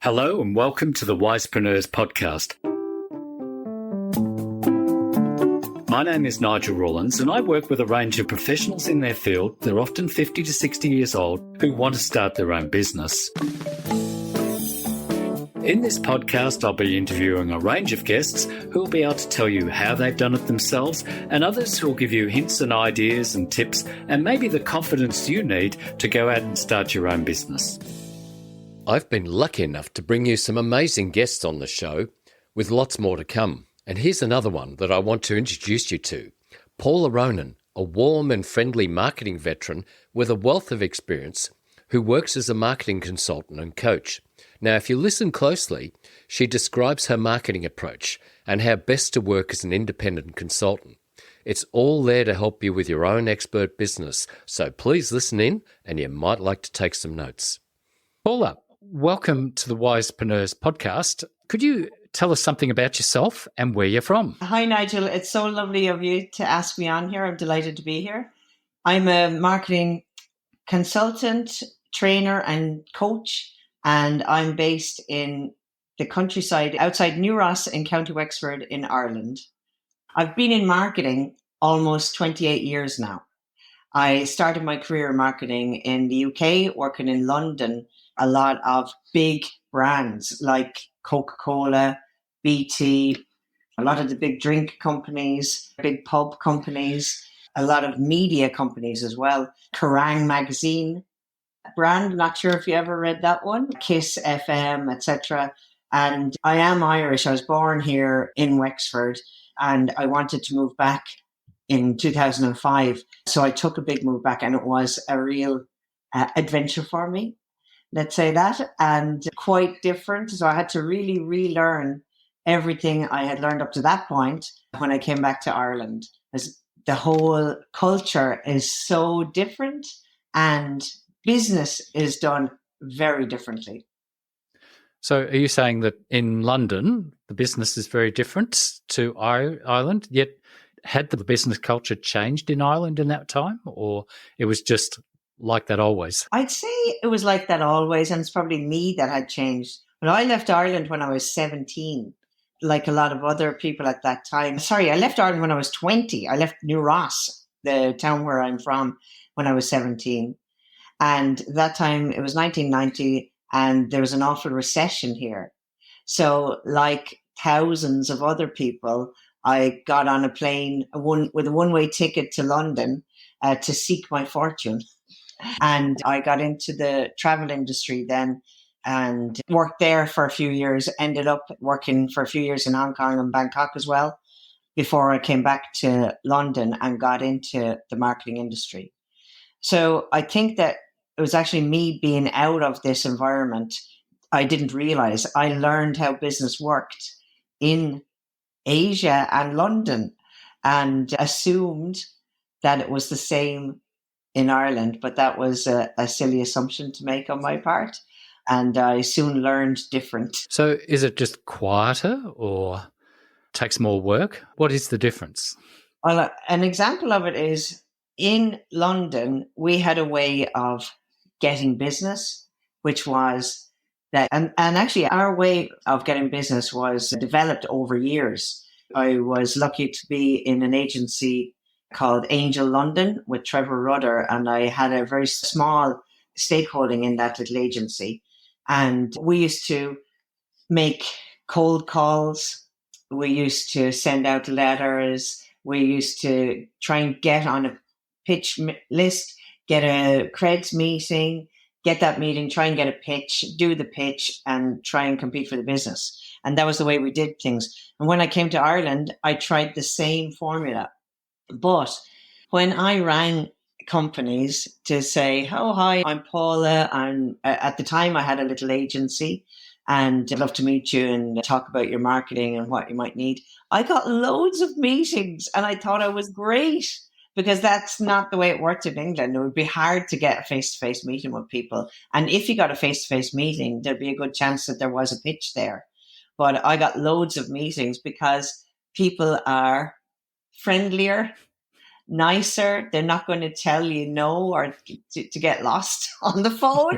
Hello and welcome to the Wisepreneurs podcast. My name is Nigel Rawlins and I work with a range of professionals in their field. They're often 50 to 60 years old who want to start their own business. In this podcast, I'll be interviewing a range of guests who will be able to tell you how they've done it themselves, and others who will give you hints and ideas and tips and maybe the confidence you need to go out and start your own business. I've been lucky enough to bring you some amazing guests on the show, with lots more to come. And here's another one that I want to introduce you to. Paula Ronan, a warm and friendly marketing veteran with a wealth of experience who works as a marketing consultant and coach. Now, if you listen closely, she describes her marketing approach and how best to work as an independent consultant. It's all there to help you with your own expert business. So please listen in, and you might like to take some notes. Paula, welcome to the Wisepreneurs podcast. Could you tell us something about yourself and where you're from? Hi, Nigel. It's so lovely of you to ask me on here. I'm delighted to be here. I'm a marketing consultant, trainer and coach, and I'm based in the countryside outside New Ross in County Wexford in Ireland. I've been in marketing almost 28 years now. I started my career in marketing in the UK, working in London, a lot of big brands like Coca-Cola, BT, a lot of the big drink companies, big pub companies, a lot of media companies as well. Kerrang magazine brand, not sure if you ever read that one, Kiss FM, etc. And I am Irish. I was born here in Wexford and I wanted to move back in 2005. So I took a big move back and it was a real adventure for me. Let's say that, and quite different. So I had to really relearn everything I had learned up to that point when I came back to Ireland. As the whole culture is so different and business is done very differently. So are you saying that in London, the business is very different to Ireland, yet had the business culture changed in Ireland in that time, or it was just like that always? I'd say it was like that always, and it's probably me that had changed. But I left Ireland when I was 17, like a lot of other people at that time. Sorry, I left Ireland when I was 20. I left New Ross, the town where I'm from, when I was 17. And that time, it was 1990, and there was an awful recession here. So like thousands of other people, I got on a plane with a one-way ticket to London to seek my fortune. And I got into the travel industry then and worked there for a few years, ended up working for a few years in Hong Kong and Bangkok as well, before I came back to London and got into the marketing industry. So I think that it was actually me being out of this environment. I didn't realize I learned how business worked in Asia and London and assumed that it was the same in Ireland, but that was a silly assumption to make on my part. And I soon learned different. So is it just quieter or takes more work? What is the difference? Well, an example of it is in London, we had a way of getting business, which was that, and actually our way of getting business was developed over years. I was lucky to be in an agency called Angel London with Trevor Rudder, and I had a very small stakeholding in that little agency. And we used to make cold calls, we used to send out letters, we used to try and get on a pitch list, get a creds meeting, get that meeting, try and get a pitch, do the pitch, and try and compete for the business. And that was the way we did things. And when I came to Ireland, I tried the same formula. But when I rang companies to say, oh, hi, I'm Paula. At the time I had a little agency and I'd love to meet you and talk about your marketing and what you might need. I got loads of meetings and I thought I was great because that's not the way it worked in England. It would be hard to get a face-to-face meeting with people. And if you got a face-to-face meeting, there'd be a good chance that there was a pitch there. But I got loads of meetings because people are friendlier. nicer. They're not going to tell you no or to get lost on the phone.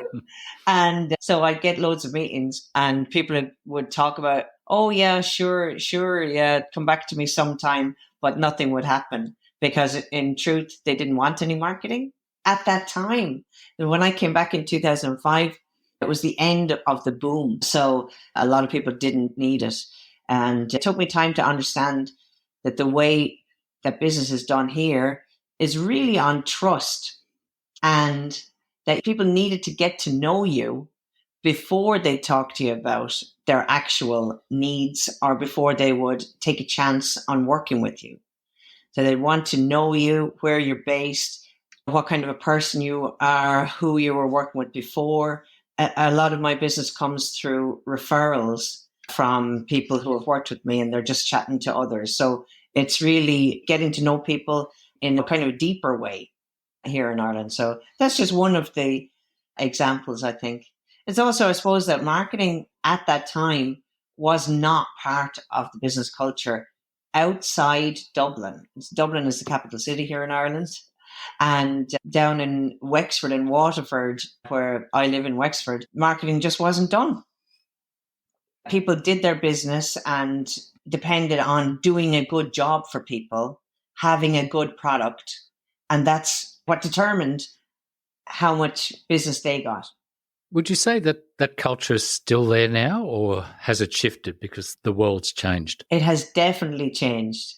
And so I'd get loads of meetings and people would talk about, oh, yeah, sure, yeah, come back to me sometime, but nothing would happen because in truth, they didn't want any marketing at that time. And when I came back in 2005, it was the end of the boom. So a lot of people didn't need it. And it took me time to understand that the way that business is done here is really on trust, and that people needed to get to know you before they talk to you about their actual needs or before they would take a chance on working with you. So they want to know you, where you're based, what kind of a person you are, who you were working with before. A lot of my business comes through referrals from people who have worked with me, and they're just chatting to others. So it's really getting to know people in a kind of a deeper way here in Ireland. So that's just one of the examples, I think. It's also, I suppose, that marketing at that time was not part of the business culture outside Dublin. Dublin is the capital city here in Ireland. And down in Wexford and Waterford, where I live in Wexford, marketing just wasn't done. People did their business and depended on doing a good job for people, having a good product. And that's what determined how much business they got. Would you say that that culture is still there now, or has it shifted because the world's changed? It has definitely changed.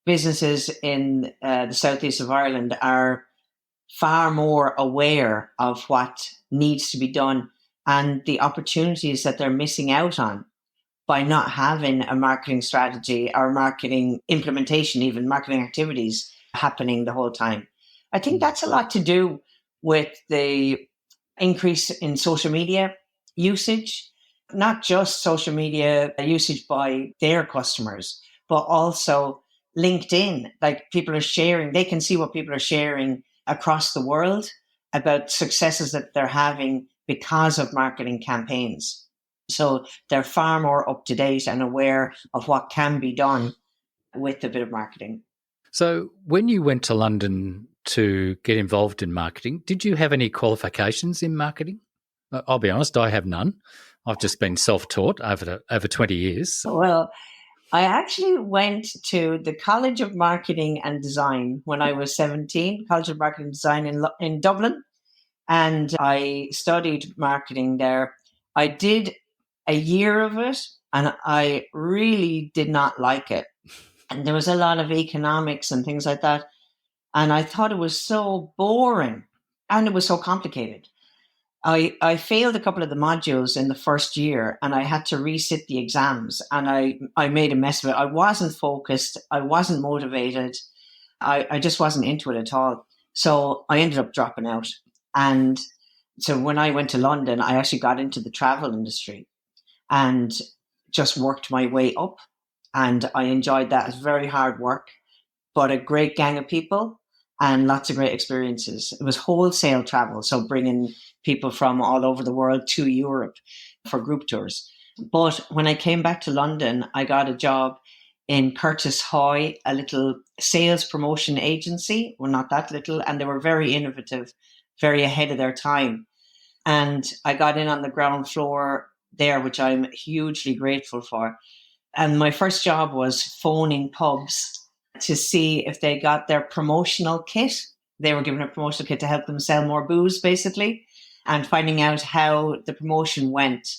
Businesses in the southeast of Ireland are far more aware of what needs to be done and the opportunities that they're missing out on by not having a marketing strategy or marketing implementation, even marketing activities happening the whole time. I think that's a lot to do with the increase in social media usage, not just social media usage by their customers, but also LinkedIn. Like, people are sharing, they can see what people are sharing across the world about successes that they're having because of marketing campaigns. So they're far more up to date and aware of what can be done with a bit of marketing. So when you went to London to get involved in marketing, did you have any qualifications in marketing? I'll be honest, I have none. I've just been self-taught over 20 years. Well, I actually went to the College of Marketing and Design when I was 17, College of Marketing and Design in Dublin. And I studied marketing there. I did a year of it and I really did not like it. And there was a lot of economics and things like that. And I thought it was so boring and it was so complicated. I failed a couple of the modules in the first year and I had to resit the exams, and I made a mess of it. I wasn't focused. I wasn't motivated. I just wasn't into it at all. So I ended up dropping out. And so when I went to London, I actually got into the travel industry and just worked my way up. And I enjoyed that. It's very hard work, but a great gang of people and lots of great experiences. It was wholesale travel, so bringing people from all over the world to Europe for group tours. But when I came back to London, I got a job in Curtis Hoy, a little sales promotion agency. Well, not that little, and they were very innovative, very ahead of their time. And I got in on the ground floor there, which I'm hugely grateful for. And my first job was phoning pubs to see if they got their promotional kit. They were given a promotional kit to help them sell more booze, basically, and finding out how the promotion went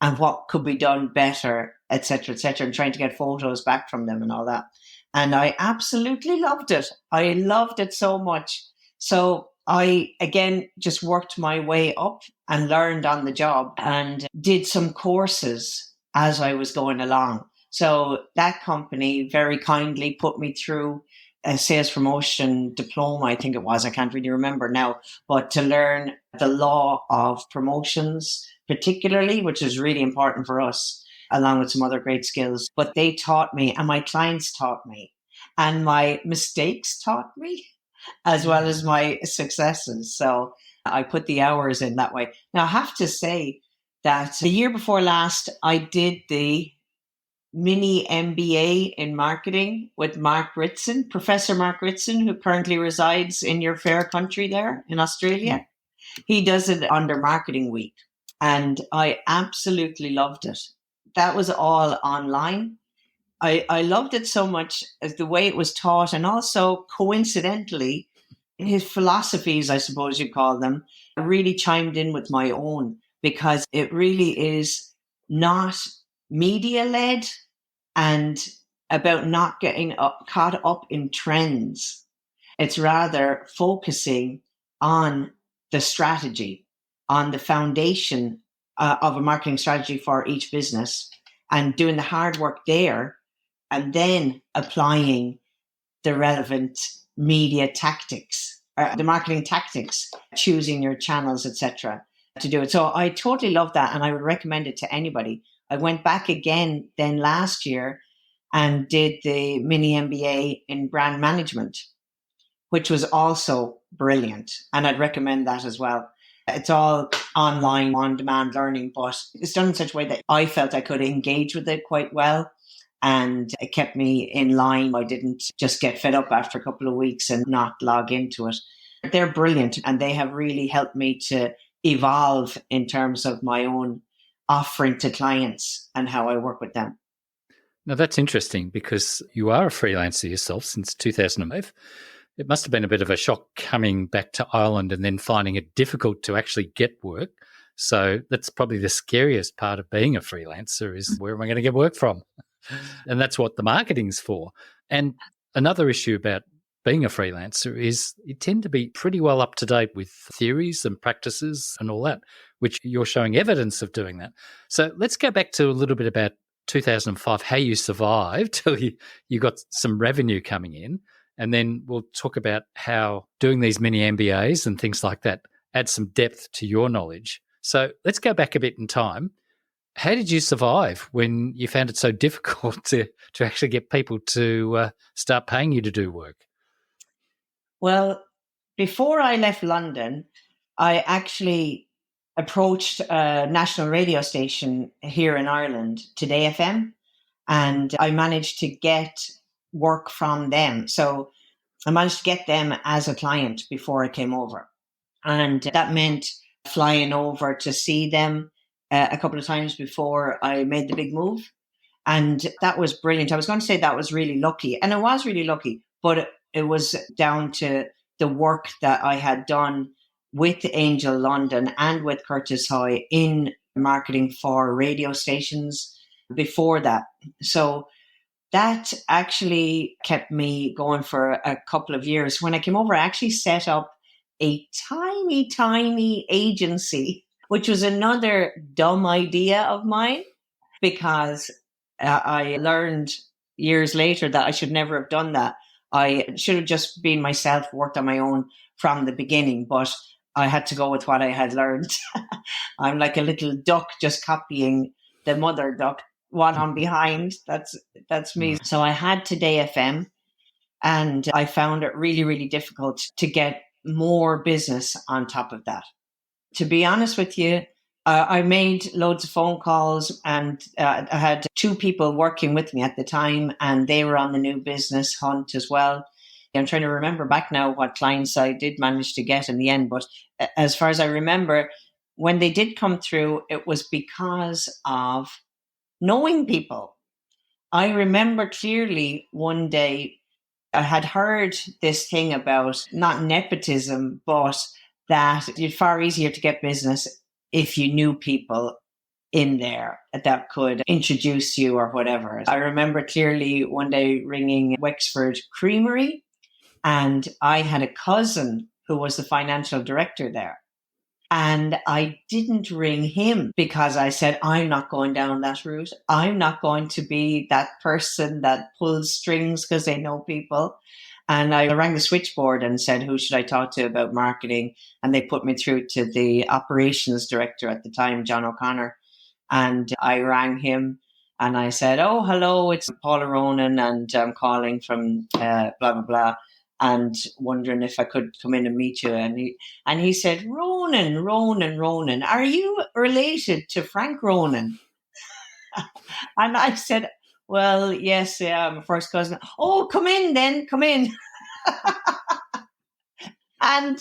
and what could be done better, etc., and trying to get photos back from them and all that. And I absolutely loved it. I loved it so much. So I, again, just worked my way up and learned on the job and did some courses as I was going along. So that company very kindly put me through a sales promotion diploma, I think it was. I can't really remember now, but to learn the law of promotions, particularly, which is really important for us, along with some other great skills. But they taught me, and my clients taught me, and my mistakes taught me, as well as my successes. So I put the hours in that way. Now, I have to say that the year before last, I did the mini MBA in marketing with Mark Ritson, Professor Mark Ritson, who currently resides in your fair country there in Australia. He does it under Marketing Week. And I absolutely loved it. That was all online. I loved it so much as the way it was taught, and also coincidentally, his philosophies, I suppose you call them, really chimed in with my own, because it really is not media led and about not getting caught up in trends. It's rather focusing on the strategy, on the foundation of a marketing strategy for each business, and doing the hard work there, and then applying the relevant media tactics, the marketing tactics, choosing your channels, etc., to do it. So I totally love that, and I would recommend it to anybody. I went back again then last year and did the mini MBA in brand management, which was also brilliant. And I'd recommend that as well. It's all online, on-demand learning, but it's done in such a way that I felt I could engage with it quite well. And it kept me in line. I didn't just get fed up after a couple of weeks and not log into it. They're brilliant, and they have really helped me to evolve in terms of my own offering to clients and how I work with them. Now, that's interesting because you are a freelancer yourself since 2005. It must have been a bit of a shock coming back to Ireland and then finding it difficult to actually get work. So that's probably the scariest part of being a freelancer, is where am I going to get work from? And that's what the marketing's for. And another issue about being a freelancer is you tend to be pretty well up to date with theories and practices and all that, which you're showing evidence of doing that. So let's go back to a little bit about 2005, how you survived till you got some revenue coming in. And then we'll talk about how doing these mini MBAs and things like that add some depth to your knowledge. So let's go back a bit in time. How did you survive when you found it so difficult to actually get people to start paying you to do work? Well, before I left London, I actually approached a national radio station here in Ireland, Today FM, and I managed to get work from them. So I managed to get them as a client before I came over. And that meant flying over to see them a couple of times before I made the big move. And that was brilliant. I was going to say that was really lucky. And it was really lucky, but it was down to the work that I had done with Angel London and with Curtis Hoy in marketing for radio stations before that. So that actually kept me going for a couple of years. When I came over, I actually set up a tiny, tiny agency, which was another dumb idea of mine, because I learned years later that I should never have done that. I should have just been myself, worked on my own from the beginning, but I had to go with what I had learned. I'm like a little duck just copying the mother duck, one on behind. That's me. So I had Today FM, and I found it really, really difficult to get more business on top of that. To be honest with you, I made loads of phone calls, and I had two people working with me at the time, and they were on the new business hunt as well. I'm trying to remember back now what clients I did manage to get in the end. But as far as I remember, when they did come through, it was because of knowing people. I remember clearly one day I had heard this thing about not nepotism, but that it's far easier to get business if you knew people in there that could introduce you or whatever. I remember clearly one day ringing Wexford Creamery, and I had a cousin who was the financial director there. And I didn't ring him because I said, I'm not going down that route. I'm not going to be that person that pulls strings because they know people. And I rang the switchboard and said, who should I talk to about marketing? And they put me through to the operations director at the time, John O'Connor. And I rang him and I said, oh, hello, it's Paula Ronan, and I'm calling from blah, blah, blah, and wondering if I could come in and meet you. And he said, Ronan, are you related to Frank Ronan? And I said, Well, yes, yeah, my first cousin. Oh, come in then, come in. and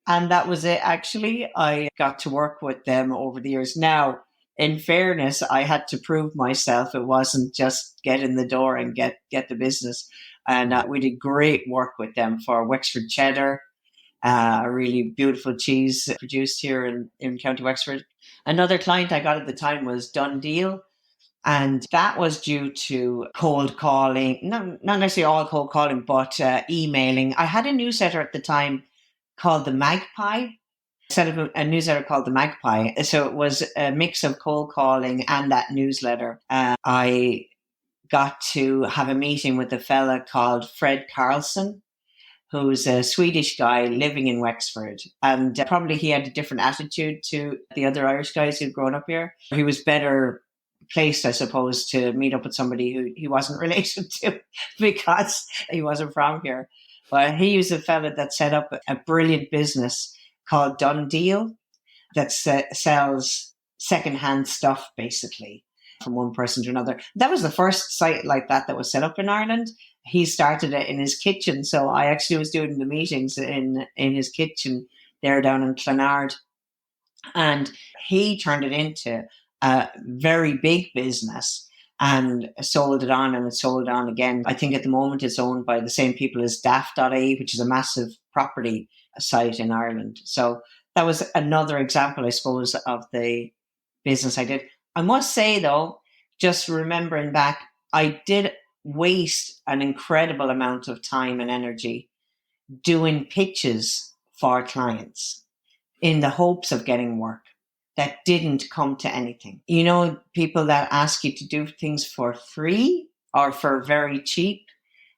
and that was it. Actually, I got to work with them over the years. Now, in fairness, I had to prove myself. It wasn't just get in the door and get the business. And we did great work with them for Wexford Cheddar, a really beautiful cheese produced here in County Wexford. Another client I got at the time was Done Deal. And that was due to cold calling, not necessarily all cold calling, but emailing. I had a newsletter at the time called The Magpie. Set up a newsletter called The Magpie. So it was a mix of cold calling and that newsletter. I got to have a meeting with a fella called Fred Carlson, who's a Swedish guy living in Wexford. And probably he had a different attitude to the other Irish guys who'd grown up here. He was better placed, I suppose, to meet up with somebody who he wasn't related to because he wasn't from here. But he was a fella that set up a brilliant business called Done Deal that sells secondhand stuff, basically, from one person to another. That was the first site like that was set up in Ireland. He started it in his kitchen. So I actually was doing the meetings in his kitchen there down in Clonard. And he turned it into a very big business and sold it on, and it sold on again. I think at the moment it's owned by the same people as daft.ie, which is a massive property site in Ireland. So that was another example, I suppose, of the business I did. I must say, though, just remembering back, I did waste an incredible amount of time and energy doing pitches for clients in the hopes of getting work that didn't come to anything. You know, people that ask you to do things for free or for very cheap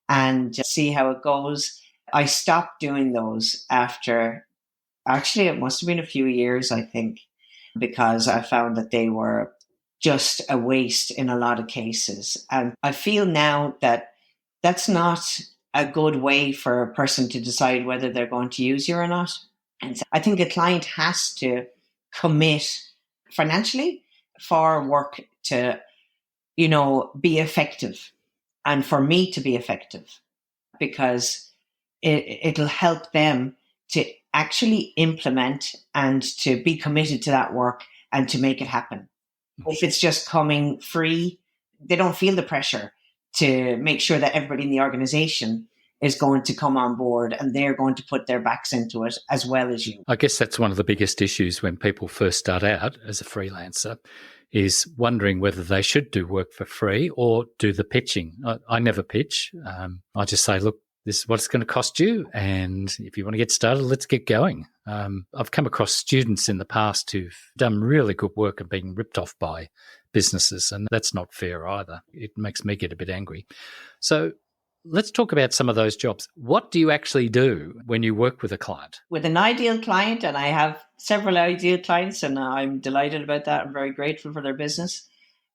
and just see how it goes. I stopped doing those after, actually, it must have been a few years, I think, because I found that they were just a waste in a lot of cases. And I feel now that that's not a good way for a person to decide whether they're going to use you or not. And so I think a client has to commit financially for work to, be effective and for me to be effective, because it'll help them to actually implement and to be committed to that work and to make it happen. If it's just coming free, they don't feel the pressure to make sure that everybody in the organization is going to come on board and they're going to put their backs into it as well as you. I guess that's one of the biggest issues when people first start out as a freelancer, is wondering whether they should do work for free or do the pitching. I never pitch. I just say, look, this is what it's going to cost you. And if you want to get started, let's get going. I've come across students in the past who've done really good work and been ripped off by businesses, and that's not fair either. It makes me get a bit angry. So let's talk about some of those jobs. What do you actually do when you work with a client? With an ideal client, and I have several ideal clients, and I'm delighted about that. I'm very grateful for their business.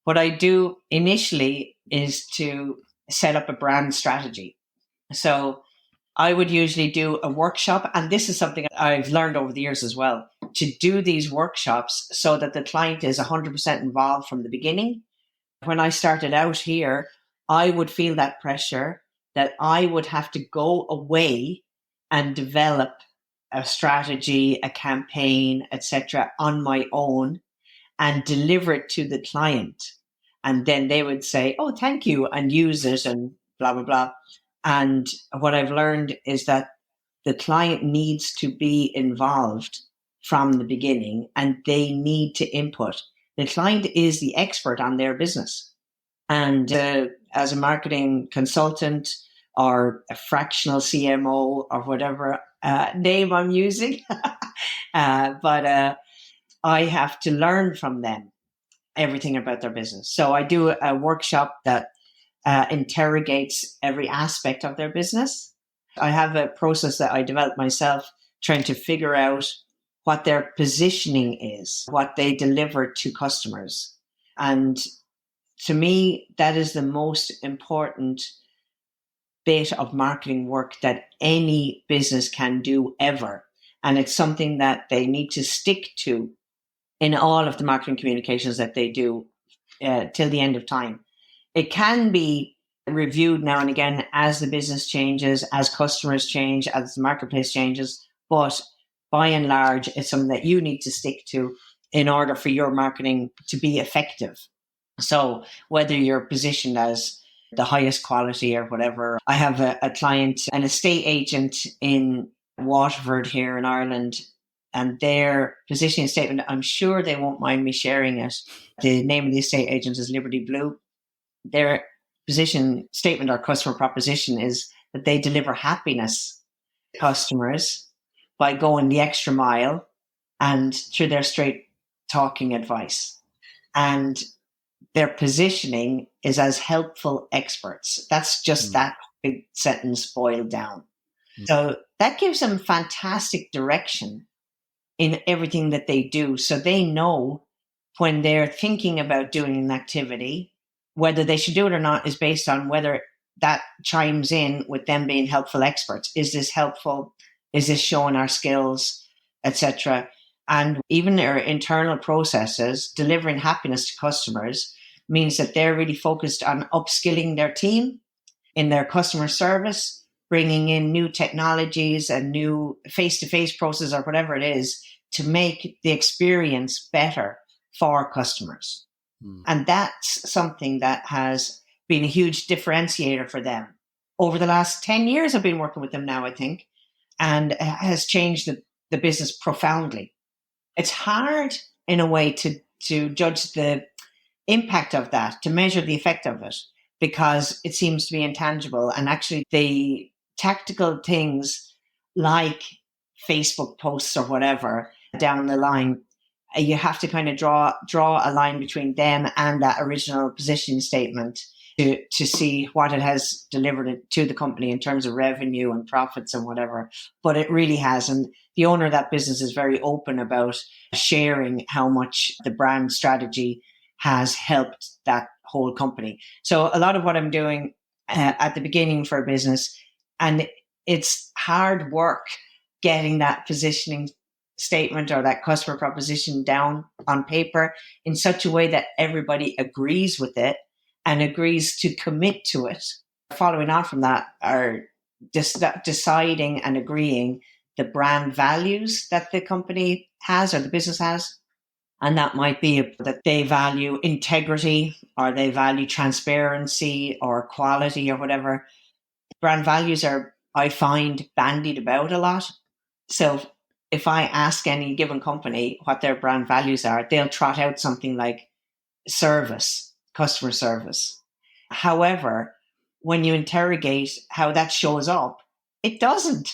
What I do initially is to set up a brand strategy. So I would usually do a workshop, and this is something I've learned over the years as well, to do these workshops so that the client is 100% involved from the beginning. When I started out here, I would feel that pressure that I would have to go away and develop a strategy, a campaign, etc., on my own and deliver it to the client. And then they would say, oh, thank you, and use it and blah, blah, blah. And what I've learned is that the client needs to be involved from the beginning and they need to input. The client is the expert on their business. And as a marketing consultant or a fractional CMO or whatever name I'm using, but I have to learn from them everything about their business. So I do a workshop that interrogates every aspect of their business. I have a process that I developed myself, trying to figure out what their positioning is, what they deliver to customers. And to me, that is the most important bit of marketing work that any business can do ever. And it's something that they need to stick to in all of the marketing communications that they do till the end of time. It can be reviewed now and again as the business changes, as customers change, as the marketplace changes. But by and large, it's something that you need to stick to in order for your marketing to be effective. So whether you're positioned as the highest quality or whatever, I have a client, an estate agent in Waterford here in Ireland, and their positioning statement, I'm sure they won't mind me sharing it. The name of the estate agent is Liberty Blue. Their position statement or customer proposition is that they deliver happiness to customers by going the extra mile and through their straight talking advice. And their positioning is as helpful experts. That's just that big sentence boiled down. So that gives them fantastic direction in everything that they do. So they know when they're thinking about doing an activity, whether they should do it or not is based on whether that chimes in with them being helpful experts. Is this helpful? Is this showing our skills, etc.? And even their internal processes, delivering happiness to customers, means that they're really focused on upskilling their team in their customer service, bringing in new technologies and new face-to-face processes or whatever it is to make the experience better for customers. And that's something that has been a huge differentiator for them. Over the last 10 years, I've been working with them now, I think, and has changed the business profoundly. It's hard in a way to judge the impact of that, to measure the effect of it, because it seems to be intangible. And actually the tactical things like Facebook posts or whatever down the line, you have to kind of draw a line between them and that original position statement to see what it has delivered to the company in terms of revenue and profits and whatever. But it really has. And the owner of that business is very open about sharing how much the brand strategy has helped that whole company. So a lot of what I'm doing at the beginning for a business, and it's hard work getting that positioning statement or that customer proposition down on paper in such a way that everybody agrees with it and agrees to commit to it. Following on from that are deciding and agreeing the brand values that the company has or the business has. And that might be that they value integrity or they value transparency or quality or whatever. Brand values are, I find, bandied about a lot. So if I ask any given company what their brand values are, they'll trot out something like service, customer service. However, when you interrogate how that shows up, it doesn't.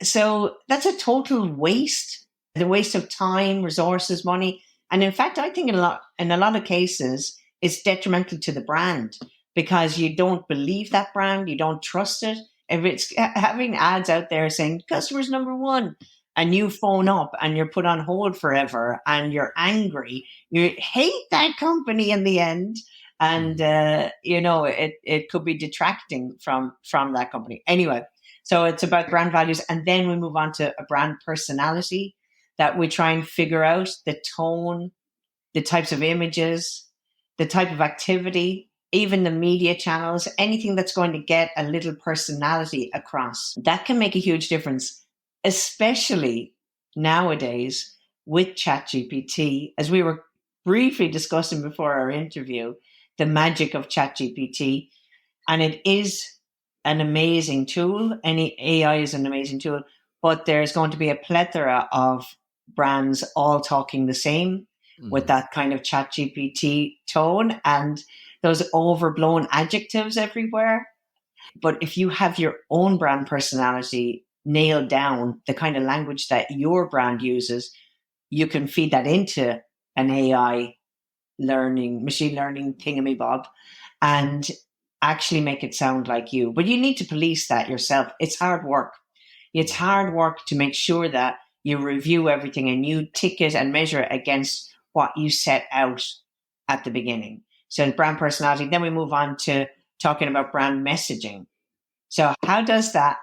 So that's a total waste, the waste of time, resources, money. And in fact, I think in a lot of cases, it's detrimental to the brand because you don't believe that brand, you don't trust it. If it's having ads out there saying customers number one, and you phone up and you're put on hold forever and you're angry, you hate that company in the end. And, it could be detracting from that company. Anyway, so it's about brand values. And then we move on to a brand personality that we try and figure out the tone, the types of images, the type of activity, even the media channels, anything that's going to get a little personality across. That can make a huge difference, especially nowadays with ChatGPT. As we were briefly discussing before our interview, the magic of ChatGPT. And it is an amazing tool. Any AI is an amazing tool, but there's going to be a plethora of brands all talking the same with that kind of ChatGPT tone and those overblown adjectives everywhere. But if you have your own brand personality nailed down, the kind of language that your brand uses, you can feed that into an AI machine learning thingamabob and actually make it sound like you. But you need to police that yourself. It's hard work. It's hard work to make sure that you review everything and you tick it and measure it against what you set out at the beginning. So brand personality, then we move on to talking about brand messaging. So how does that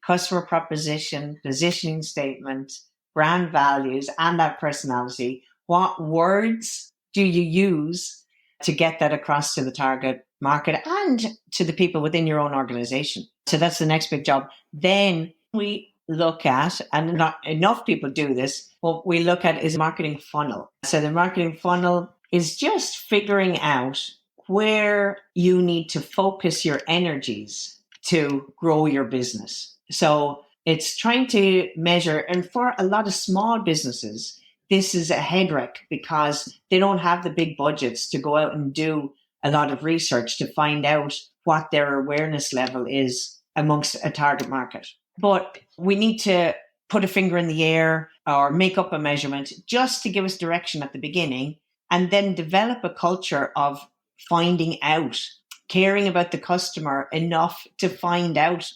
customer proposition, positioning statement, brand values, and that personality, what words do you use to get that across to the target market and to the people within your own organization. So that's the next big job. Then we look at, and not enough people do this, what we look at is marketing funnel. So the marketing funnel is just figuring out where you need to focus your energies to grow your business. So it's trying to measure, and for a lot of small businesses, this is a headache because they don't have the big budgets to go out and do a lot of research to find out what their awareness level is amongst a target market. But we need to put a finger in the air or make up a measurement just to give us direction at the beginning, and then develop a culture of finding out, caring about the customer enough to find out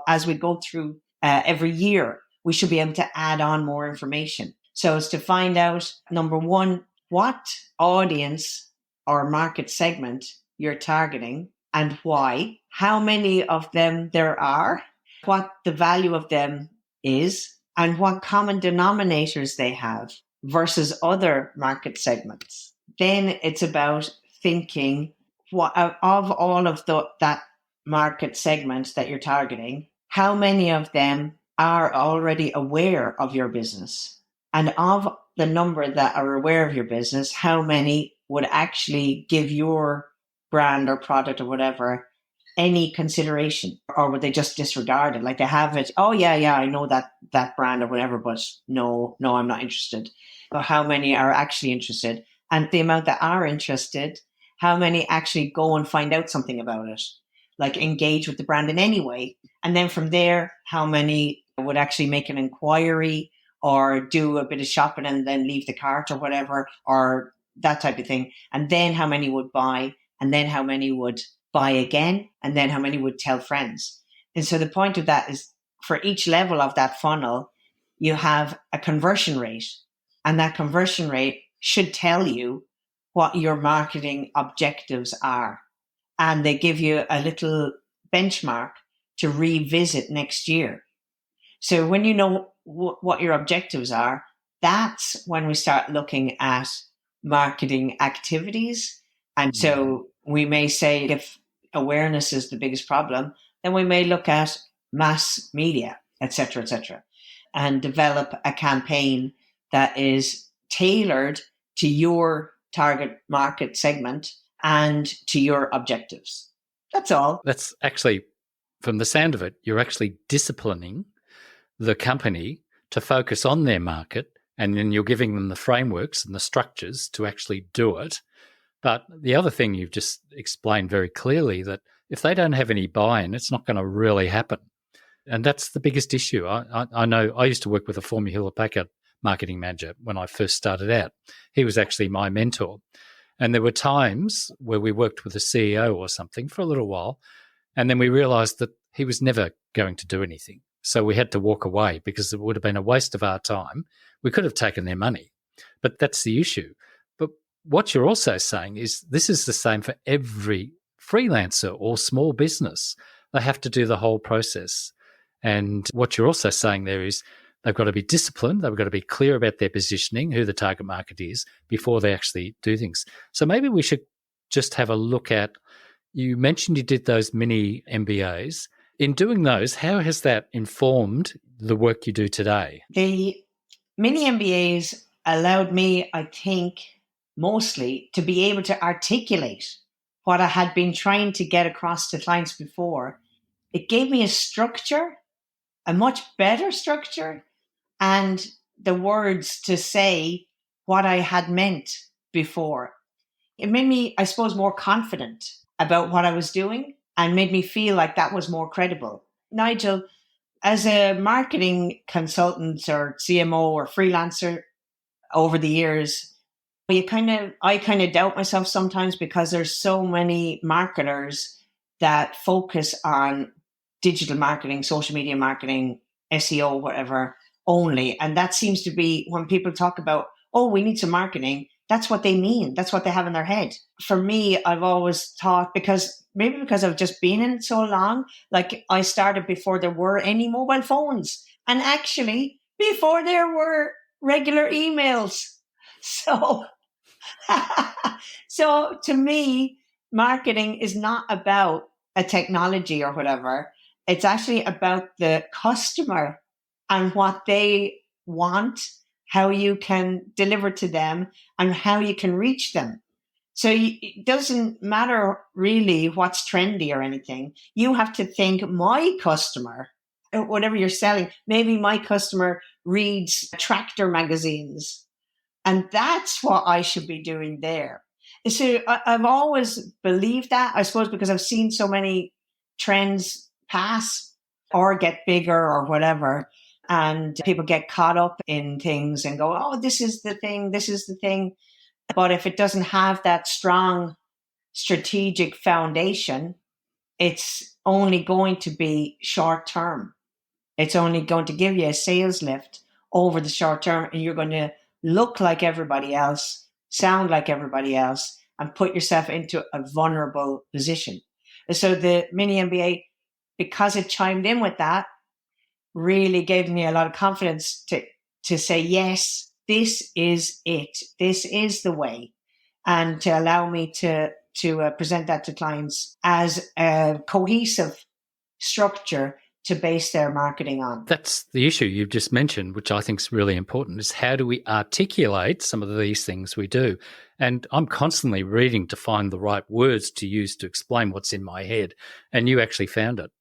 as we go through every year. We should be able to add on more information. So it's to find out, number one, what audience or market segment you're targeting and why, how many of them there are, what the value of them is, and what common denominators they have versus other market segments. Then it's about thinking of all of that market segment that you're targeting, how many of them are already aware of your business? And of the number that are aware of your business, how many would actually give your brand or product or whatever any consideration? Or would they just disregard it? Like they have it, oh yeah, I know that brand or whatever, but no, I'm not interested. Or how many are actually interested? And the amount that are interested, how many actually go and find out something about it? Like engage with the brand in any way. And then from there, how many would actually make an inquiry or do a bit of shopping and then leave the cart or whatever, or that type of thing. And then how many would buy, and then how many would buy again, and then how many would tell friends. And so the point of that is for each level of that funnel, you have a conversion rate, and that conversion rate should tell you what your marketing objectives are. And they give you a little benchmark to revisit next year. So when you know what your objectives are, that's when we start looking at marketing activities. And so we may say if awareness is the biggest problem, then we may look at mass media, et cetera, and develop a campaign that is tailored to your target market segment and to your objectives. That's all. That's actually, from the sound of it, you're actually disciplining the company to focus on their market, and then you're giving them the frameworks and the structures to actually do it. But the other thing you've just explained very clearly, that if they don't have any buy-in, it's not going to really happen. And that's the biggest issue. I know I used to work with a former Hewlett-Packard marketing manager when I first started out. He was actually my mentor. And there were times where we worked with a CEO or something for a little while, and then we realized that he was never going to do anything. So we had to walk away because it would have been a waste of our time. We could have taken their money, but that's the issue. But what you're also saying is this is the same for every freelancer or small business. They have to do the whole process. And what you're also saying there is they've got to be disciplined. They've got to be clear about their positioning, who the target market is, before they actually do things. So maybe we should just have a look at, you mentioned you did those mini MBAs. In doing those, how has that informed the work you do today? The mini MBAs allowed me, I think, mostly to be able to articulate what I had been trying to get across to clients before. It gave me a structure, a much better structure, and the words to say what I had meant before. It made me, I suppose, more confident about what I was doing and made me feel like that was more credible. Nigel, as a marketing consultant or CMO or freelancer over the years, I kind of doubt myself sometimes because there's so many marketers that focus on digital marketing, social media marketing, SEO, whatever, only. And that seems to be when people talk about, oh, we need some marketing, that's what they mean. That's what they have in their head. For me, I've always thought, because I've just been in it so long, like I started before there were any mobile phones and actually before there were regular emails. So So to me, marketing is not about a technology or whatever. It's actually about the customer and what they want, how you can deliver to them, and how you can reach them. So it doesn't matter really what's trendy or anything. You have to think, my customer, whatever you're selling, maybe my customer reads tractor magazines, and that's what I should be doing there. So I've always believed that, I suppose, because I've seen so many trends pass or get bigger or whatever. And people get caught up in things and go, oh, this is the thing, this is the thing. But if it doesn't have that strong strategic foundation, it's only going to be short term. It's only going to give you a sales lift over the short term, and you're going to look like everybody else, sound like everybody else, and put yourself into a vulnerable position. So the mini MBA, because it chimed in with that, really gave me a lot of confidence to say, yes, this is it. This is the way. And to allow me to present that to clients as a cohesive structure to base their marketing on. That's the issue you've just mentioned, which I think is really important, is how do we articulate some of these things we do? And I'm constantly reading to find the right words to use to explain what's in my head. And you actually found it.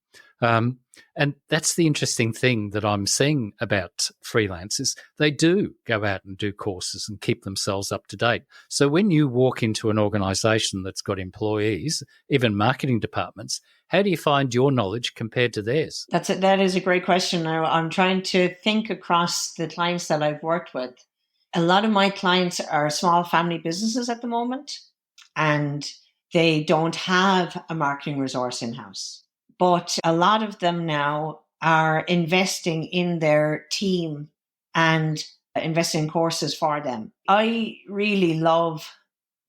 And that's the interesting thing that I'm seeing about freelancers. They do go out and do courses and keep themselves up to date. So when you walk into an organization that's got employees, even marketing departments, how do you find your knowledge compared to theirs? That is a great question. I'm trying to think across the clients that I've worked with. A lot of my clients are small family businesses at the moment, and they don't have a marketing resource in-house. But a lot of them now are investing in their team and investing in courses for them. I really love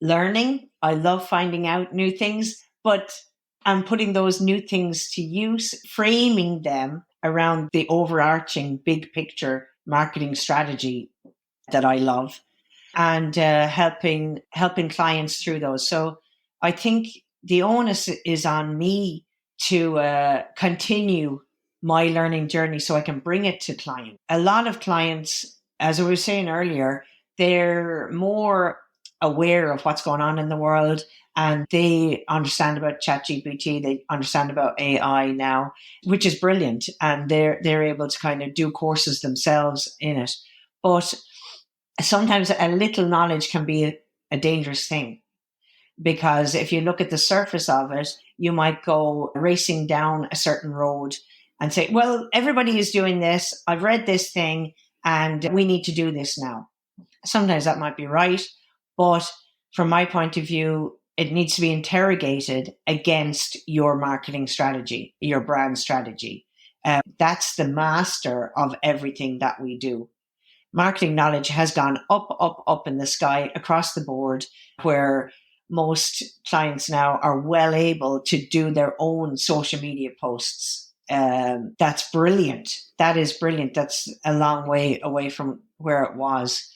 learning. I love finding out new things, but I'm putting those new things to use, framing them around the overarching big picture marketing strategy that I love, and helping clients through those. So I think the onus is on me to continue my learning journey so I can bring it to clients. A lot of clients, as I was saying earlier, they're more aware of what's going on in the world, and they understand about ChatGPT, they understand about AI now, which is brilliant, and they're able to kind of do courses themselves in it. But sometimes a little knowledge can be a dangerous thing, because if you look at the surface of it, you might go racing down a certain road and say, well, everybody is doing this. I've read this thing and we need to do this now. Sometimes that might be right, but from my point of view, it needs to be interrogated against your marketing strategy, your brand strategy. That's the master of everything that we do. Marketing knowledge has gone up, up, up in the sky across the board, where most clients now are well able to do their own social media posts. That's brilliant. That is brilliant. That's a long way away from where it was.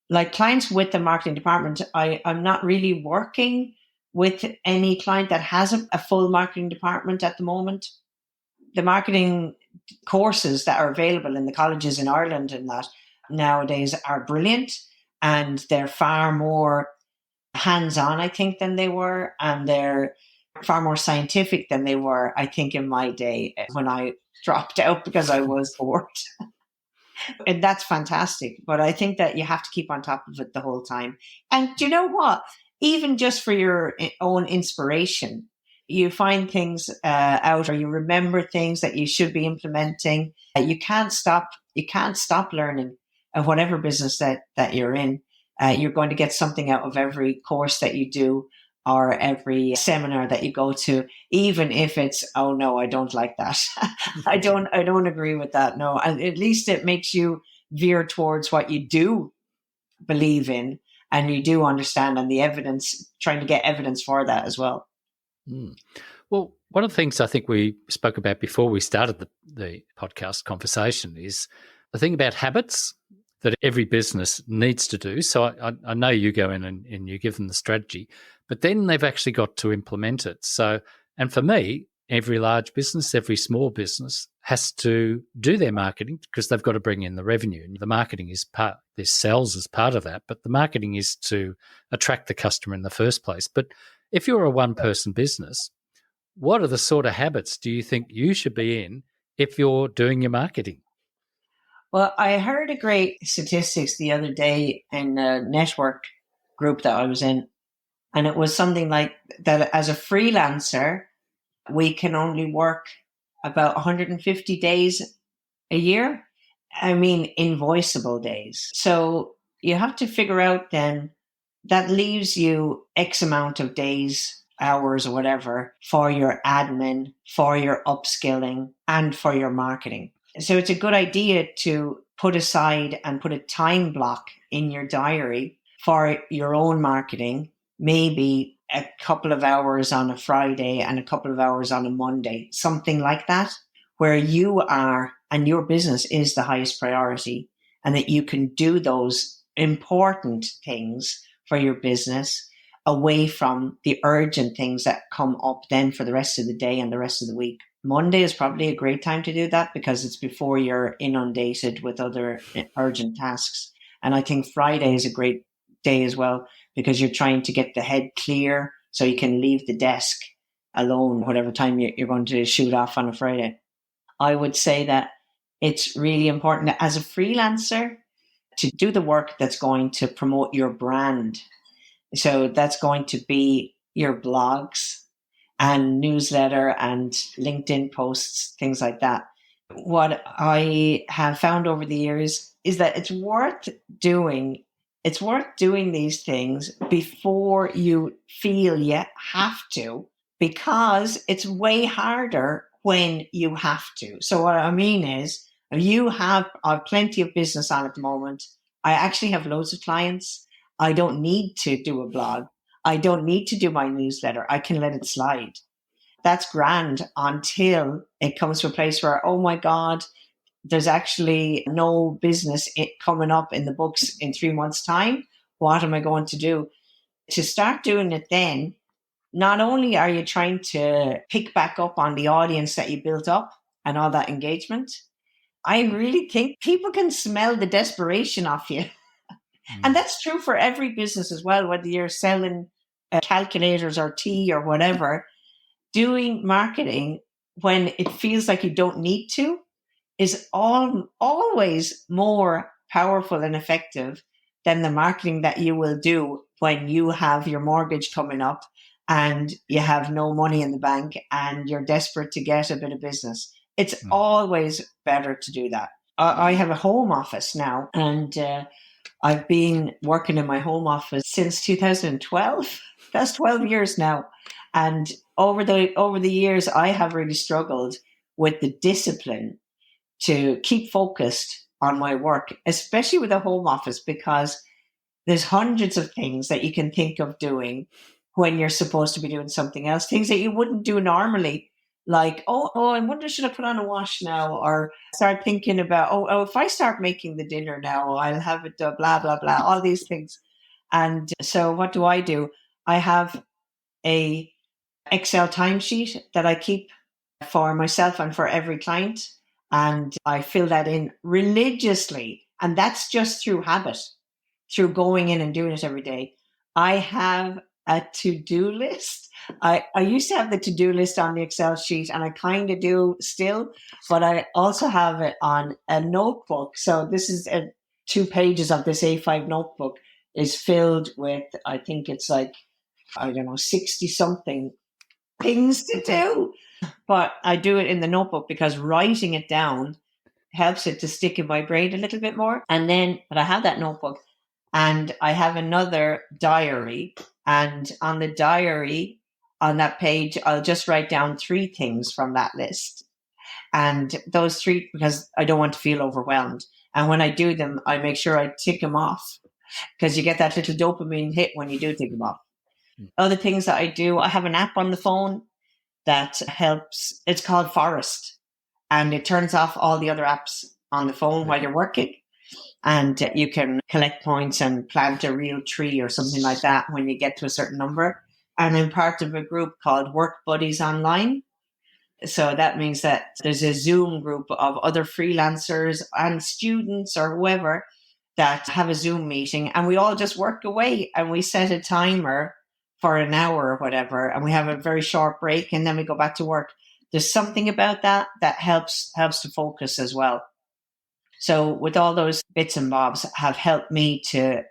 Like clients with the marketing department, I'm not really working with any client that has a full marketing department at the moment. The marketing courses that are available in the colleges in Ireland and that nowadays are brilliant, and they're far more hands-on, I think, than they were, and they're far more scientific than they were, I think, in my day when I dropped out because I was bored. And that's fantastic. But I think that you have to keep on top of it the whole time. And do you know what? Even just for your own inspiration, you find things out, or you remember things that you should be implementing. You can't stop learning of whatever business that you're in. You're going to get something out of every course that you do or every seminar that you go to, even if it's, oh no, I don't like that. I don't agree with that. No, and at least it makes you veer towards what you do believe in and you do understand, and the evidence, trying to get evidence for that as well. Mm. Well, one of the things I think we spoke about before we started the podcast conversation is the thing about habits. that every business needs to do. So I know you go in and you give them the strategy, but then they've actually got to implement it. So, and for me, every large business, every small business has to do their marketing because they've got to bring in the revenue. And the marketing is part, their sales is part of that, but the marketing is to attract the customer in the first place. But if you're a one-person business, what are the sort of habits do you think you should be in if you're doing your marketing? Well, I heard a great statistics the other day in a network group that I was in, and it was something like that as a freelancer, we can only work about 150 days a year. I mean, invoiceable days. So you have to figure out then that leaves you X amount of days, hours, or whatever for your admin, for your upskilling, and for your marketing. So it's a good idea to put aside and put a time block in your diary for your own marketing, maybe a couple of hours on a Friday and a couple of hours on a Monday, something like that, where you are and your business is the highest priority, and that you can do those important things for your business away from the urgent things that come up then for the rest of the day and the rest of the week. Monday is probably a great time to do that because it's before you're inundated with other urgent tasks. And I think Friday is a great day as well because you're trying to get the head clear so you can leave the desk alone whatever time you're going to shoot off on a Friday. I would say that it's really important as a freelancer to do the work that's going to promote your brand. So that's going to be your blogs and newsletter and LinkedIn posts, things like that. What I have found over the years is that it's worth doing these things before you feel you have to, because it's way harder when you have to. So what I mean is, I have plenty of business on at the moment. I actually have loads of clients. I don't need to do a blog. I don't need to do my newsletter. I can let it slide. That's grand until it comes to a place where, oh my God, there's actually no business coming up in the books in 3 months' time. What am I going to do? To start doing it then, not only are you trying to pick back up on the audience that you built up and all that engagement, I really think people can smell the desperation off you. And that's true for every business as well, whether you're selling calculators or tea or whatever. Doing marketing when it feels like you don't need to is always more powerful and effective than the marketing that you will do when you have your mortgage coming up and you have no money in the bank and you're desperate to get a bit of business. It's always better to do that. I have a home office now, and I've been working in my home office since 2012. That's 12 years now. And over the years, I have really struggled with the discipline to keep focused on my work, especially with a home office, because there's hundreds of things that you can think of doing when you're supposed to be doing something else, things that you wouldn't do normally. Like, I wonder, should I put on a wash now? Or start thinking about, if I start making the dinner now, I'll have it, blah, blah, blah, all these things. And so what do? I have a Excel timesheet that I keep for myself and for every client. And I fill that in religiously. And that's just through habit, through going in and doing it every day. I have a to-do list. I used to have the to-do list on the Excel sheet, and I kind of do still, but I also have it on a notebook. So this is 2 pages of this A5 notebook is filled with, I think it's like, 60 something things to do. But I do it in the notebook because writing it down helps it to stick in my brain a little bit more. But I have that notebook, and I have another diary. And on the diary, on that page, I'll just write down 3 things from that list. And those 3, because I don't want to feel overwhelmed. And when I do them, I make sure I tick them off, because you get that little dopamine hit when you do tick them off. Other things that I do, I have an app on the phone that helps. It's called Forest, and it turns off all the other apps on the phone while you're working. And you can collect points and plant a real tree or something like that when you get to a certain number. And I'm part of a group called Work Buddies Online. So that means that there's a Zoom group of other freelancers and students or whoever that have a Zoom meeting, and we all just work away, and we set a timer for an hour or whatever, and we have a very short break, and then we go back to work. There's something about that helps to focus as well. So with all those bits and bobs have helped me to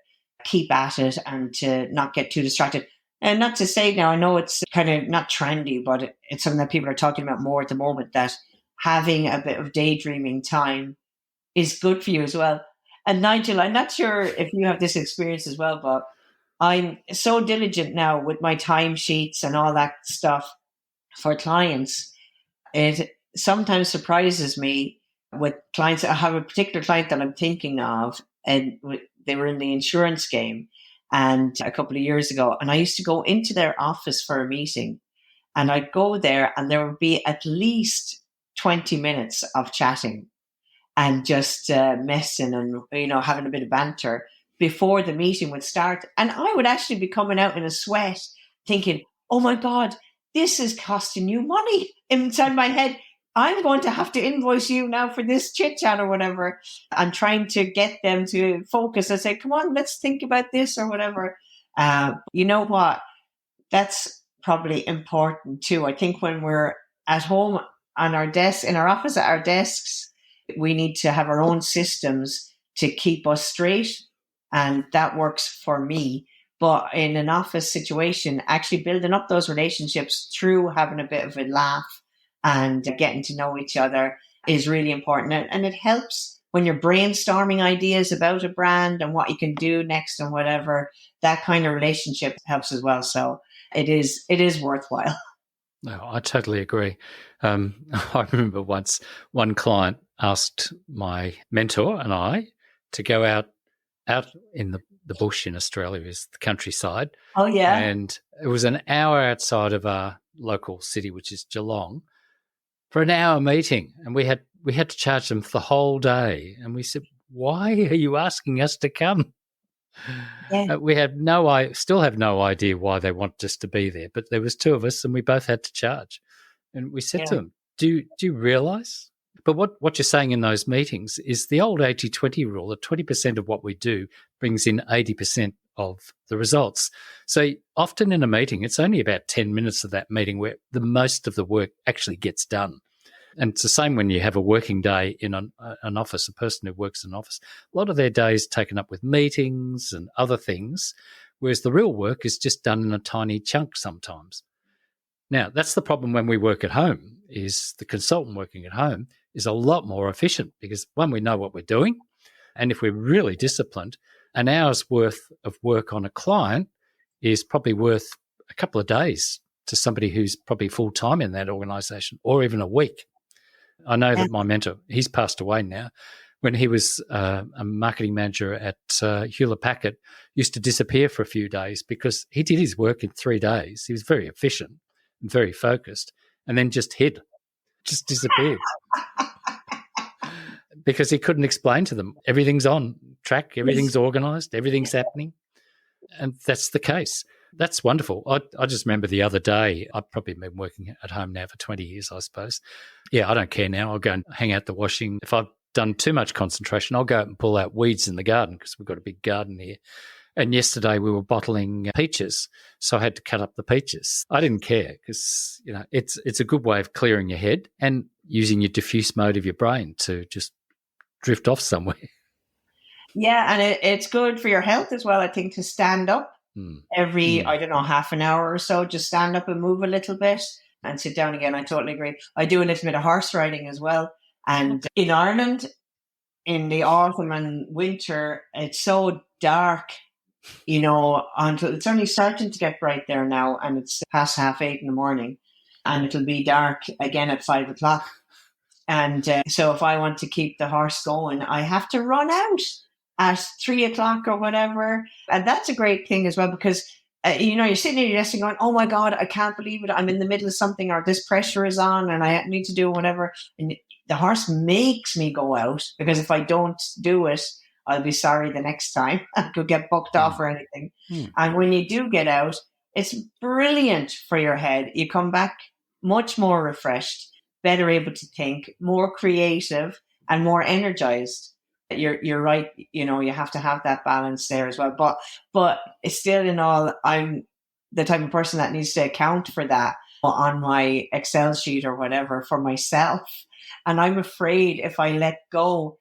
keep at it and to not get too distracted. And not to say now, I know it's kind of not trendy, but it's something that people are talking about more at the moment, that having a bit of daydreaming time is good for you as well. And Nigel, I'm not sure if you have this experience as well, but I'm so diligent now with my timesheets and all that stuff for clients. It sometimes surprises me with clients. I have a particular client that I'm thinking of, and they were in the insurance game and a couple of years ago, and I used to go into their office for a meeting, and I'd go there and there would be at least 20 minutes of chatting and just messing and, having a bit of banter before the meeting would start. And I would actually be coming out in a sweat thinking, oh my God, this is costing you money. Inside my head, I'm going to have to invoice you now for this chit chat or whatever. I'm trying to get them to focus and say, come on, let's think about this or whatever. You know what? That's probably important too. I think when we're at home on our desk, in our office, at our desks, we need to have our own systems to keep us straight. And that works for me. But in an office situation, actually building up those relationships through having a bit of a laugh and getting to know each other is really important. And it helps when you're brainstorming ideas about a brand and what you can do next and whatever. That kind of relationship helps as well. So it is worthwhile. No, I totally agree. I remember once one client asked my mentor and I to go out in the bush in Australia, is the countryside. Oh, yeah. And it was an hour outside of our local city, which is Geelong, for an hour meeting. And we had to charge them for the whole day. And we said, why are you asking us to come? Yeah. We still have no idea why they want us to be there, but there was two of us and we both had to charge. And we said to them, do you realise? But what you're saying in those meetings is the old 80-20 rule, that 20% of what we do brings in 80% of the results. So often in a meeting, it's only about 10 minutes of that meeting where the most of the work actually gets done. And it's the same when you have a working day in an office, a person who works in an office. A lot of their day is taken up with meetings and other things, whereas the real work is just done in a tiny chunk sometimes. Now, that's the problem when we work at home, is the consultant working at home is a lot more efficient because, one, we know what we're doing. And if we're really disciplined, an hour's worth of work on a client is probably worth a couple of days to somebody who's probably full-time in that organisation, or even a week. I know that my mentor, he's passed away now. When he was a marketing manager at Hewlett-Packard, used to disappear for a few days because he did his work in 3 days. He was very efficient and very focused, and then just disappeared. Because he couldn't explain to them, everything's on track, everything's organised, everything's happening. And that's the case. That's wonderful. I just remember the other day, I've probably been working at home now for 20 years, I suppose. Yeah, I don't care now. I'll go and hang out the washing. If I've done too much concentration, I'll go out and pull out weeds in the garden because we've got a big garden here. And yesterday we were bottling peaches, so I had to cut up the peaches. I didn't care because, it's a good way of clearing your head and using your diffuse mode of your brain to just drift off somewhere. Yeah, and it's good for your health as well, I think, to stand up every, I don't know, half an hour or so. Just stand up and move a little bit and sit down again. I totally agree. I do a little bit of horse riding as well. And in Ireland, in the autumn and winter, it's so dark, until it's only starting to get bright there now, and it's past 8:30 in the morning, and it'll be dark again at 5:00. And so if I want to keep the horse going, I have to run out at 3:00 or whatever. And that's a great thing as well, because, you're sitting at your desk and going, oh my God, I can't believe it. I'm in the middle of something, or this pressure is on and I need to do whatever. And the horse makes me go out, because if I don't do it, I'll be sorry the next time. I could get booked off or anything. And when you do get out, it's brilliant for your head. You come back much more refreshed, better able to think, more creative, and more energized. You're right. You have to have that balance there as well. But it's still, in all, I'm the type of person that needs to account for that on my Excel sheet or whatever for myself. And I'm afraid if I let go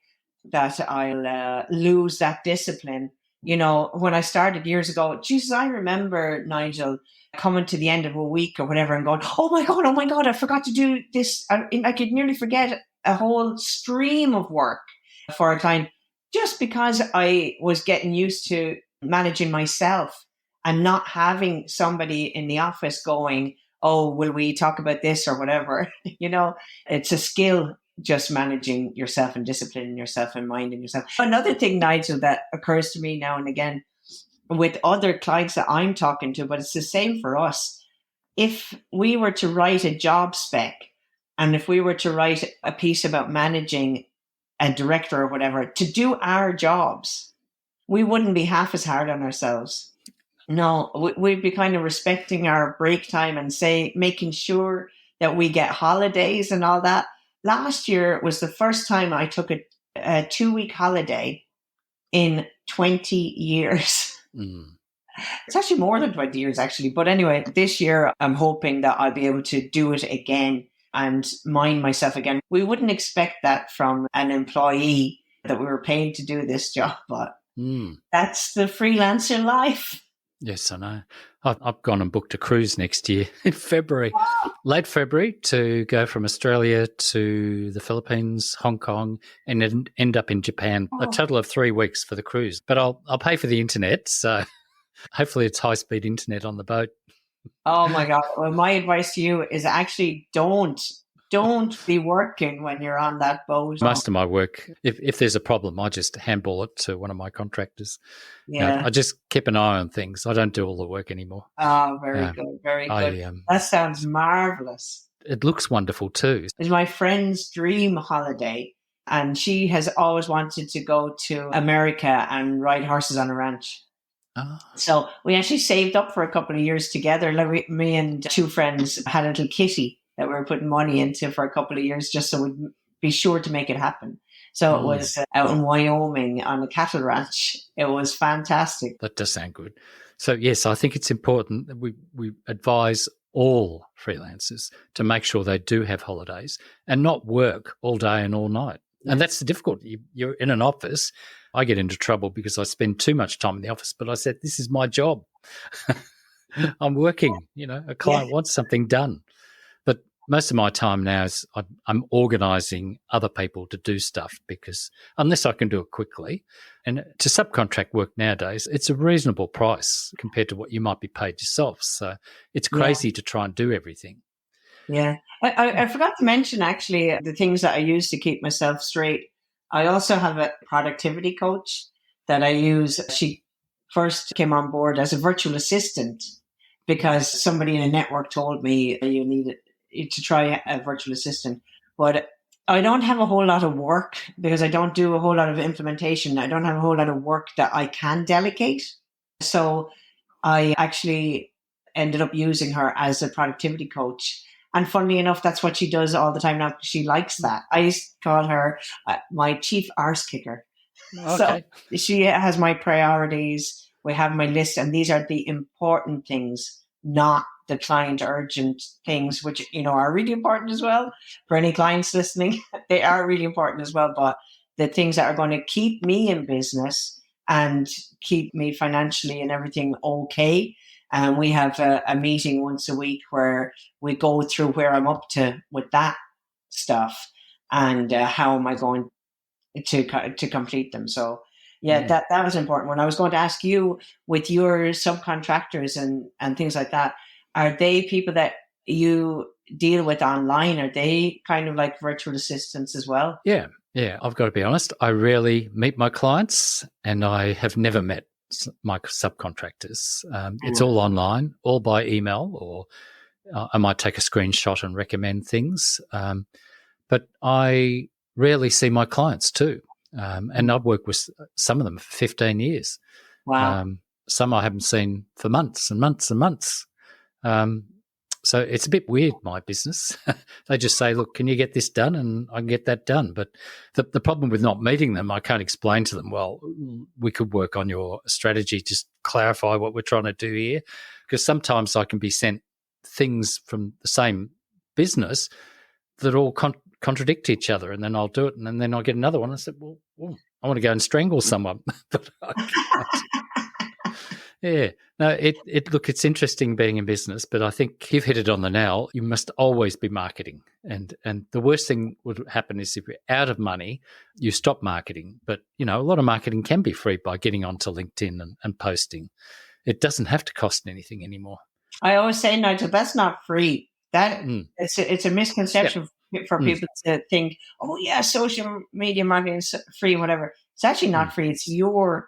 that I'll lose that discipline. When I started years ago, Jesus, I remember, Nigel, coming to the end of a week or whatever and going, oh my God, I forgot to do this. I could nearly forget a whole stream of work for a client just because I was getting used to managing myself and not having somebody in the office going, oh, will we talk about this or whatever? It's a skill, just managing yourself and disciplining yourself and minding yourself. Another thing, Nigel, that occurs to me now and again with other clients that I'm talking to, but it's the same for us. If we were to write a job spec and if we were to write a piece about managing a director or whatever to do our jobs, we wouldn't be half as hard on ourselves. No, we'd be kind of respecting our break time and making sure that we get holidays and all that. Last year was the first time I took a 2-week holiday in 20 years. It's actually more than 20 years, actually. But anyway, this year, I'm hoping that I'll be able to do it again and mind myself again. We wouldn't expect that from an employee that we were paid to do this job, but that's the freelancer life. Yes, I know. I've gone and booked a cruise next year in February, late February, to go from Australia to the Philippines, Hong Kong, and then end up in Japan. A total of 3 weeks for the cruise. But I'll pay for the internet, so hopefully it's high-speed internet on the boat. Oh my God! Well, my advice to you is actually don't be working when you're on that boat. Most of my work, if there's a problem, I just handball it to one of my contractors. Yeah. I just keep an eye on things. I don't do all the work anymore. Oh, very good. Very good. That sounds marvelous. It looks wonderful too. It's my friend's dream holiday, and she has always wanted to go to America and ride horses on a ranch. So we actually saved up for a couple of years together. Like me and 2 friends had a little kitty that we were putting money into for a couple of years just so we'd be sure to make it happen. So it was out in Wyoming on a cattle ranch. It was fantastic. That does sound good. So yes, I think it's important that we advise all freelancers to make sure they do have holidays and not work all day and all night. And that's the difficulty. You're in an office. I get into trouble because I spend too much time in the office, but I said, this is my job. I'm working, a client wants something done. But most of my time now is I'm organising other people to do stuff because unless I can do it quickly, and to subcontract work nowadays, it's a reasonable price compared to what you might be paid yourself. So it's crazy to try and do everything. Yeah. I forgot to mention, actually, the things that I use to keep myself straight. I also have a productivity coach that I use. She first came on board as a virtual assistant because somebody in a network told me you needed to try a virtual assistant. But I don't have a whole lot of work because I don't do a whole lot of implementation. I don't have a whole lot of work that I can delegate. So I actually ended up using her as a productivity coach. And funnily enough, that's what she does all the time now. She likes that. I used to call her my chief arse kicker. Okay. So she has my priorities. We have my list, and these are the important things, not the client urgent things, which, are really important as well. For any clients listening, they are really important as well. But the things that are going to keep me in business and keep me financially and everything okay. And we have a meeting once a week where we go through where I'm up to with that stuff and how am I going to complete them. So, that was important. When I was going to ask you, with your subcontractors and things like that, are they people that you deal with online? Are they kind of like virtual assistants as well? Yeah. I've got to be honest. I rarely meet my clients, and I have never met my subcontractors. It's all online, all by email, or I might take a screenshot and recommend things. But I rarely see my clients too. And I've worked with some of them for 15 years. Wow. Some I haven't seen for months and months and months. So it's a bit weird, my business. They just say, look, can you get this done? And I can get that done. But the problem with not meeting them, I can't explain to them, well, we could work on your strategy, just clarify what we're trying to do here. Because sometimes I can be sent things from the same business that all contradict each other, and then I'll do it, and then I'll get another one. I said, well, I want to go and strangle someone. But I can't. Yeah. No, it's interesting being in business, but I think you've hit it on the nail. You must always be marketing. And the worst thing would happen is if you're out of money, you stop marketing. But, a lot of marketing can be free by getting onto LinkedIn and posting. It doesn't have to cost anything anymore. I always say, Nigel, that's not free. It's a misconception for people to think, oh yeah, social media marketing is free, whatever. It's actually not free. It's your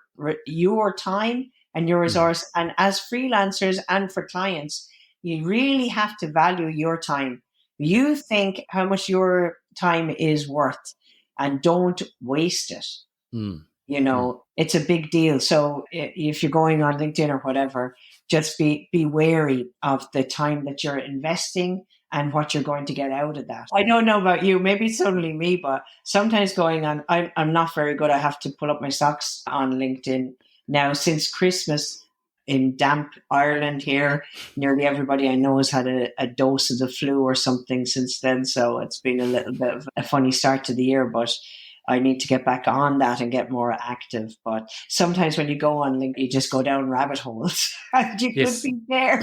time and your resource. And as freelancers and for clients, you really have to value your time. You think how much your time is worth and don't waste it. It's a big deal. So if you're going on LinkedIn or whatever, just be wary of the time that you're investing and what you're going to get out of that. I don't know about you, maybe it's only me, but sometimes going on, I'm not very good. I have to pull up my socks on LinkedIn. Now, since Christmas in damp Ireland here, nearly everybody I know has had a dose of the flu or something since then. So it's been a little bit of a funny start to the year, but I need to get back on that and get more active. But sometimes when you go on LinkedIn, you just go down rabbit holes and you could be there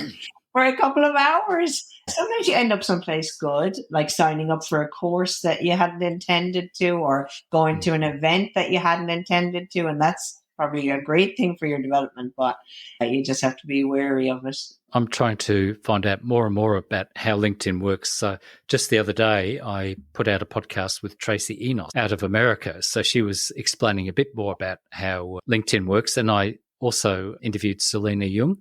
for a couple of hours. Sometimes you end up someplace good, like signing up for a course that you hadn't intended to, or going to an event that you hadn't intended to. And that's probably a great thing for your development, but you just have to be wary of it. I'm trying to find out more and more about how LinkedIn works. So just the other day, I put out a podcast with Tracy Enos out of America. So she was explaining a bit more about how LinkedIn works. And I also interviewed Selena Young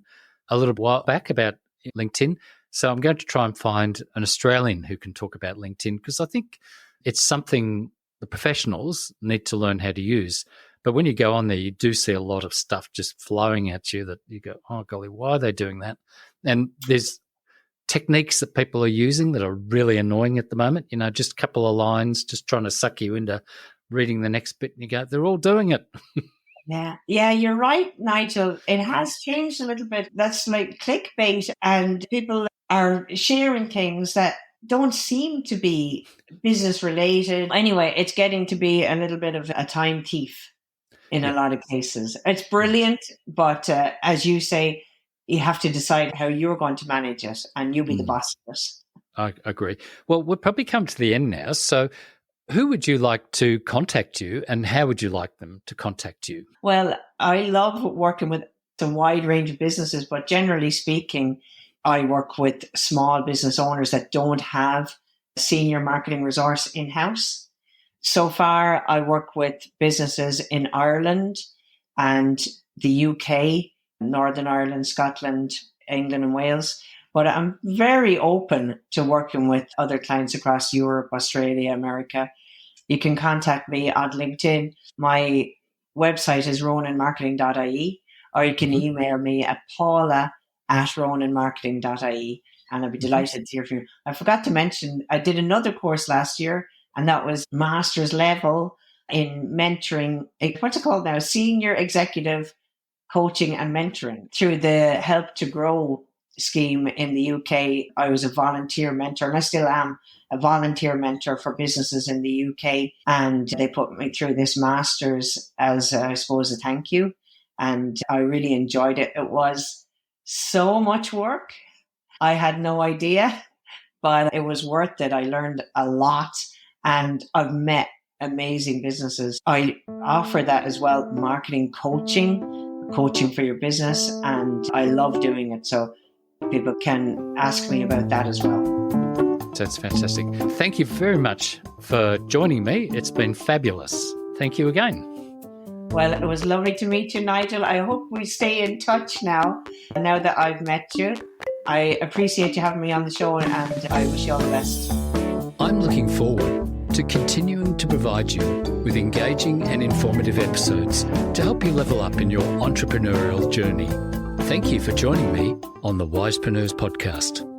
a little while back about LinkedIn. So I'm going to try and find an Australian who can talk about LinkedIn, because I think it's something the professionals need to learn how to use. But when you go on there, you do see a lot of stuff just flowing at you that you go, oh, golly, why are they doing that? And there's techniques that people are using that are really annoying at the moment. Just a couple of lines, just trying to suck you into reading the next bit. And you go, they're all doing it. Yeah, you're right, Nigel. It has changed a little bit. That's like clickbait, and people are sharing things that don't seem to be business related. Anyway, it's getting to be a little bit of a time thief in a lot of cases. It's brilliant, but as you say, you have to decide how you're going to manage it, and you be the boss of it. I agree. Well, we've probably come to the end now. So who would you like to contact you, and how would you like them to contact you? Well, I love working with a wide range of businesses, but generally speaking, I work with small business owners that don't have a senior marketing resource in-house. So far, I work with businesses in Ireland and the UK, Northern Ireland, Scotland, England and Wales. But I'm very open to working with other clients across Europe, Australia, America. You can contact me on LinkedIn. My website is ronanmarketing.ie, or you can email me at paula@ronanmarketing.ie, and I'd be delighted to hear from you. I forgot to mention, I did another course last year, and that was master's level in mentoring. What's it called now? Senior Executive Coaching and Mentoring. Through the Help to Grow scheme in the UK, I was a volunteer mentor, and I still am a volunteer mentor for businesses in the UK. And they put me through this master's as, I suppose, a thank you. And I really enjoyed it. It was so much work. I had no idea, but it was worth it. I learned a lot. And I've met amazing businesses. I offer that as well, marketing coaching for your business. And I love doing it. So people can ask me about that as well. That's fantastic. Thank you very much for joining me. It's been fabulous. Thank you again. Well, it was lovely to meet you, Nigel. I hope we stay in touch now that I've met you. I appreciate you having me on the show, and I wish you all the best. I'm looking forward to continuing to provide you with engaging and informative episodes to help you level up in your entrepreneurial journey. Thank you for joining me on the Wisepreneurs podcast.